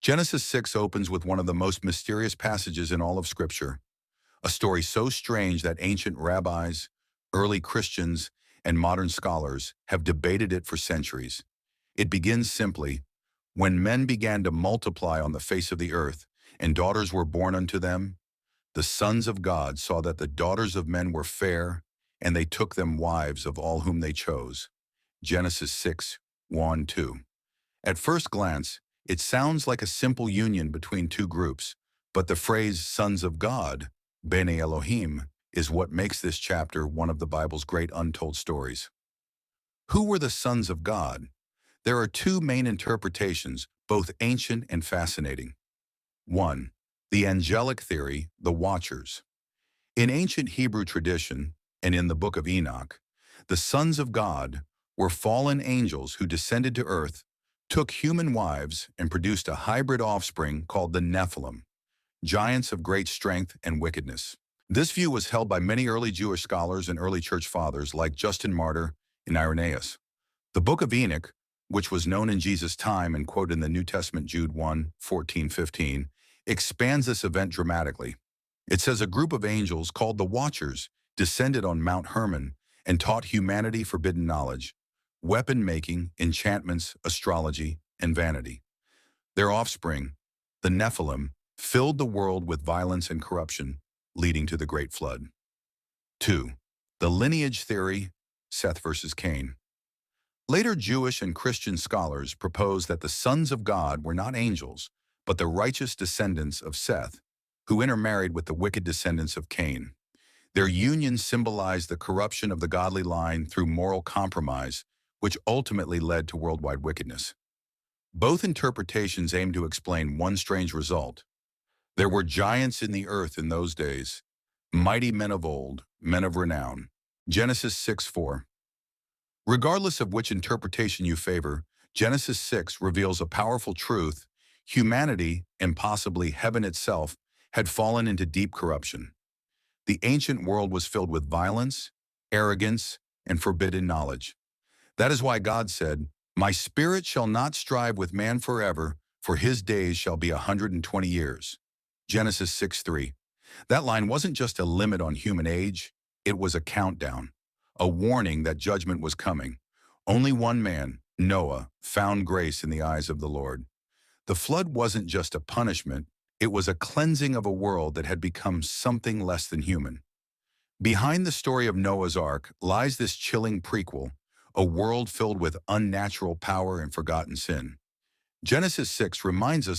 Genesis 6 opens with one of the most mysterious passages in all of Scripture, a story so strange that ancient rabbis, early Christians, and modern scholars have debated it for centuries. It begins simply, "When men began to multiply on the face of the earth, and daughters were born unto them, the sons of God saw that the daughters of men were fair, and they took them wives of all whom they chose." Genesis 6, 1, 2. At first glance, it sounds like a simple union between two groups, but the phrase sons of God, Bene Elohim, is what makes this chapter one of the Bible's great untold stories. Who were the sons of God? There are two main interpretations, both ancient and fascinating. 1. The angelic theory, the Watchers. In ancient Hebrew tradition, and in the book of Enoch, the sons of God were fallen angels who descended to earth, took human wives, and produced a hybrid offspring called the Nephilim, giants of great strength and wickedness. This view was held by many early Jewish scholars and early church fathers like Justin Martyr and Irenaeus. The book of Enoch, which was known in Jesus' time and quoted in the New Testament Jude 1, 14, 15, expands this event dramatically. It says a group of angels called the Watchers descended on Mount Hermon and taught humanity forbidden knowledge, weapon-making, enchantments, astrology, and vanity. Their offspring, the Nephilim, filled the world with violence and corruption, leading to the Great Flood. 2. The lineage theory, Seth versus Cain. Later Jewish and Christian scholars proposed that the sons of God were not angels, but the righteous descendants of Seth, who intermarried with the wicked descendants of Cain. Their union symbolized the corruption of the godly line through moral compromise, which ultimately led to worldwide wickedness. Both interpretations aim to explain one strange result. There were giants in the earth in those days, mighty men of old, men of renown. Genesis 6:4. Regardless of which interpretation you favor, Genesis 6 reveals a powerful truth: humanity, and possibly heaven itself, had fallen into deep corruption. The ancient world was filled with violence, arrogance, and forbidden knowledge. That is why God said, "My spirit shall not strive with man forever, for his days shall be 120 years." Genesis 6:3. That line wasn't just a limit on human age, it was a countdown, a warning that judgment was coming. Only one man, Noah, found grace in the eyes of the Lord. The flood wasn't just a punishment, it was a cleansing of a world that had become something less than human. Behind the story of Noah's Ark lies this chilling prequel, a world filled with unnatural power and forgotten sin. Genesis 6 reminds us that